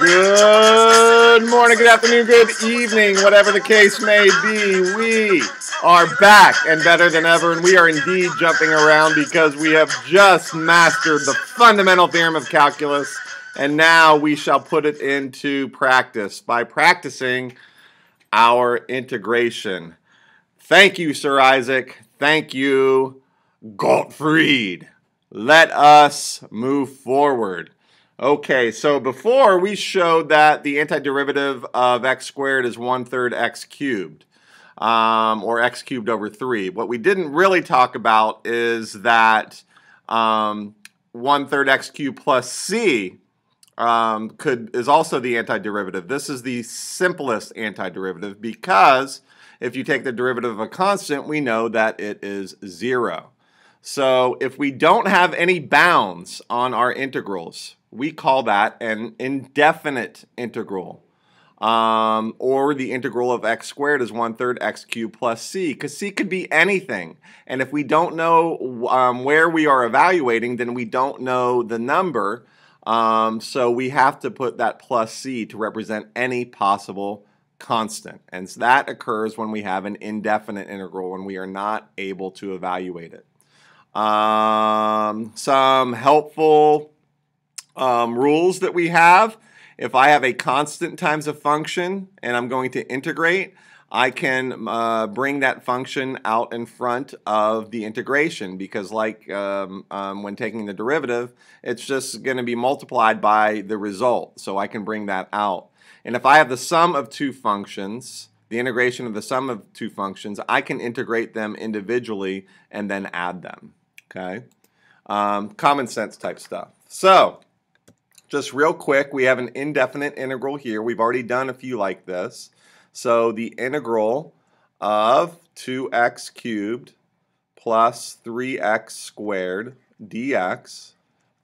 Good morning, good afternoon, good evening, whatever the case may be. We are back and better than ever, and we are indeed jumping around because we have just mastered the fundamental theorem of calculus, and now we shall put it into practice by practicing our integration. Thank you, Sir Isaac. Thank you, Gottfried. Let us move forward. Okay, so before we showed that the antiderivative of x squared is 1/3 x cubed, or x cubed over 3. What we didn't really talk about is that 1/3 x cubed plus c is also the antiderivative. This is the simplest antiderivative because if you take the derivative of a constant, we know that it is 0. So if we don't have any bounds on our integrals, we call that an indefinite integral. Or the integral of x squared is 1/3 x cubed plus c, because c could be anything. And if we don't know where we are evaluating, then we don't know the number. So we have to put that plus c to represent any possible constant. And so that occurs when we have an indefinite integral, when we are not able to evaluate it. Some helpful rules that we have. If I have a constant times a function and I'm going to integrate, I can bring that function out in front of the integration because like when taking the derivative, it's just going to be multiplied by the result. So I can bring that out. And if I have the sum of two functions, the integration of the sum of two functions, I can integrate them individually and then add them. Okay? Common sense type stuff. So, just real quick, we have an indefinite integral here. We've already done a few like this. So the integral of 2x cubed plus 3x squared dx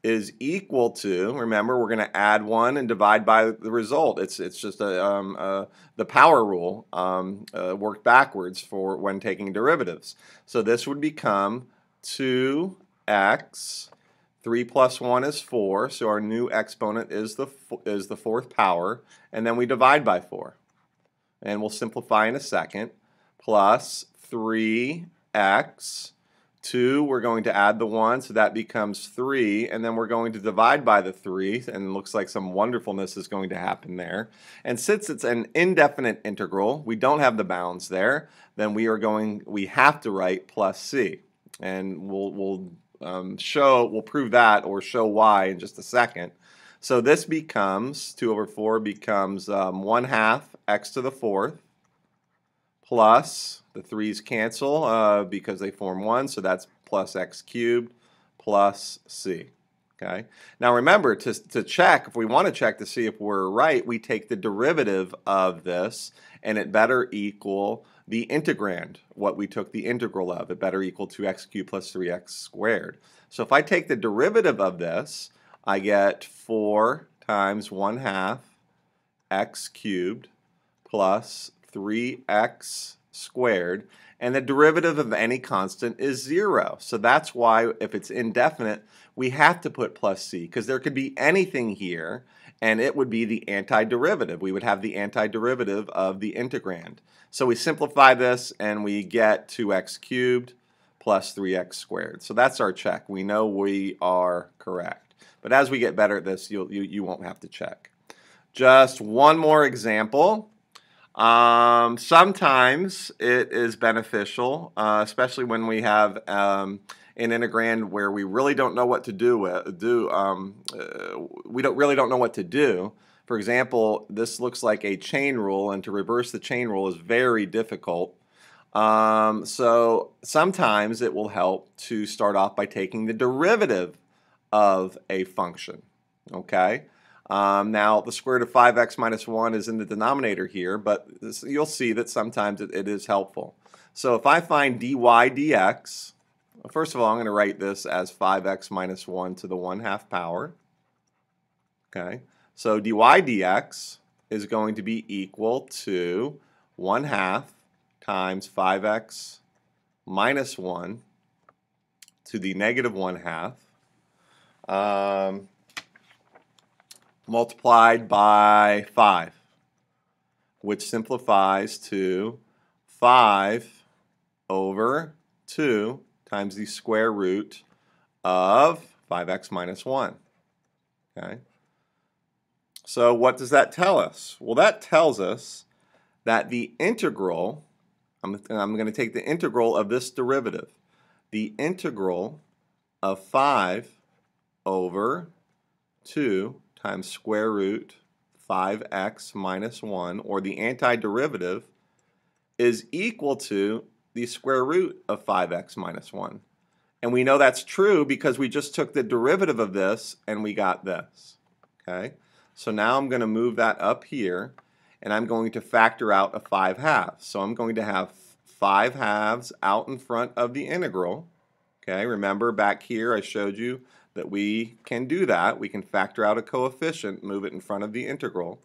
is equal to, remember, we're going to add 1 and divide by the result. It's just the power rule worked backwards for when taking derivatives. So this would become 2x. 3 plus 1 is 4, so our new exponent is the fourth power, and then we divide by 4. And we'll simplify in a second. Plus 3x, 2, we're going to add the 1, so that becomes 3, and then we're going to divide by the 3, and it looks like some wonderfulness is going to happen there. And since it's an indefinite integral, we don't have the bounds there, then we have to write plus c. And we'll prove that or show why in just a second. So this becomes, 2 over 4 becomes 1/2 x to the fourth plus, the 3's cancel because they form 1, so that's plus x cubed plus c. Okay. Now remember, to check, if we want to check to see if we're right, we take the derivative of this, and it better equal the integrand, what we took the integral of. It better equal 2x cubed plus 3x squared. So if I take the derivative of this, I get 4 times 1/2 x cubed plus 3x squared, and the derivative of any constant is 0. So that's why if it's indefinite, we have to put plus c, because there could be anything here, and it would be the antiderivative. We would have the antiderivative of the integrand. So we simplify this, and we get 2x cubed plus 3x squared. So that's our check. We know we are correct. But as we get better at this, you won't have to check. Just one more example. Sometimes it is beneficial, especially when we have an integrand where we really don't know what to do. We really don't know what to do. For example, this looks like a chain rule, and to reverse the chain rule is very difficult. So sometimes it will help to start off by taking the derivative of a function. Okay. Now the square root of 5x minus 1 is in the denominator here, but you'll see that sometimes it is helpful. So if I find dy dx, first of all, I'm going to write this as 5x minus 1 to the 1/2 power. Okay, so dy dx is going to be equal to 1/2 times 5x minus 1 to the negative 1/2 multiplied by 5, which simplifies to 5 over 2 times the square root of 5x minus 1. Okay? So what does that tell us? Well, that tells us that the integral, I'm going to take the integral of this derivative. The integral of 5 over 2 times square root 5x minus 1, or the antiderivative, is equal to the square root of 5x minus 1. And we know that's true because we just took the derivative of this and we got this. Okay? So now I'm going to move that up here, and I'm going to factor out a 5/2. So I'm going to have 5/2 out in front of the integral. Okay, remember back here I showed you that we can do that. We can factor out a coefficient, move it in front of the integral.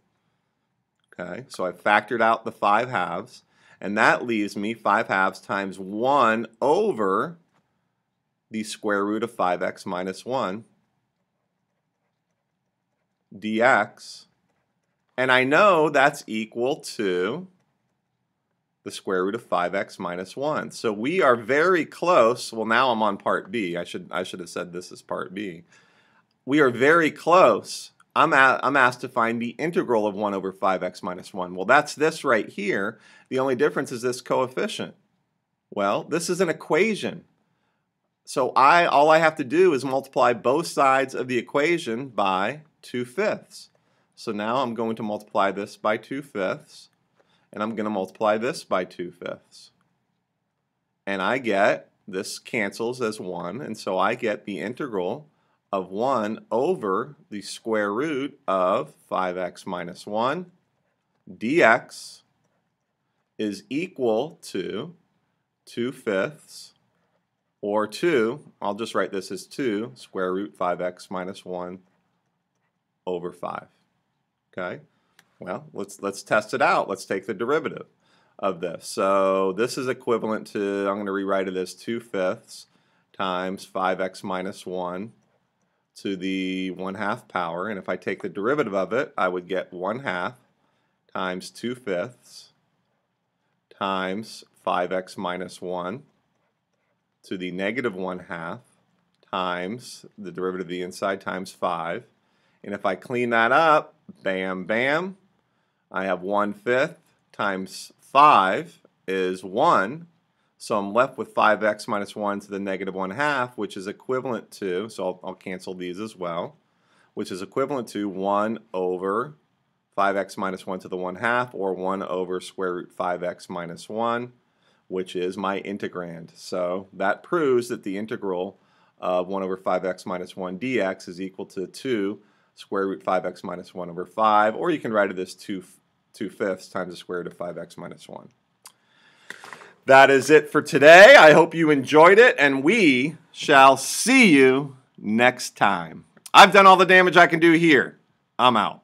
Okay, so I factored out the 5/2, and that leaves me 5/2 times 1 over the square root of 5x minus 1 dx, and I know that's equal to the square root of 5x minus 1. So we are very close. Well, now I'm on part B. I should have said this is part B. We are very close. I'm asked to find the integral of 1 over 5x minus 1. Well, that's this right here. The only difference is this coefficient. Well, this is an equation. So all I have to do is multiply both sides of the equation by 2/5. So now I'm going to multiply this by 2/5, and I'm going to multiply this by 2/5. And I get, this cancels as 1, and so I get the integral of 1 over the square root of 5x minus 1 dx is equal to 2/5, or 2, I'll just write this as 2 square root 5x minus 1 over 5. Okay? Well, let's test it out. Let's take the derivative of this. So this is equivalent to, I'm going to rewrite it as 2/5 times 5x minus 1 to the 1/2 power. And if I take the derivative of it, I would get 1/2 times 2/5 times 5x minus 1 to the negative 1/2 times the derivative of the inside times 5. And if I clean that up, bam, bam, I have 1/5 times 5 is 1. So I'm left with 5x minus 1 to the negative 1/2, which is equivalent to, so I'll cancel these as well, which is equivalent to 1 over 5x minus 1 to the 1/2, or 1 over square root 5x minus 1, which is my integrand. So that proves that the integral of 1 over 5x minus 1 dx is equal to 2 square root 5x minus 1 over 5, or you can write it as 2/5 times the square root of 5x minus 1. That is it for today. I hope you enjoyed it, and we shall see you next time. I've done all the damage I can do here. I'm out.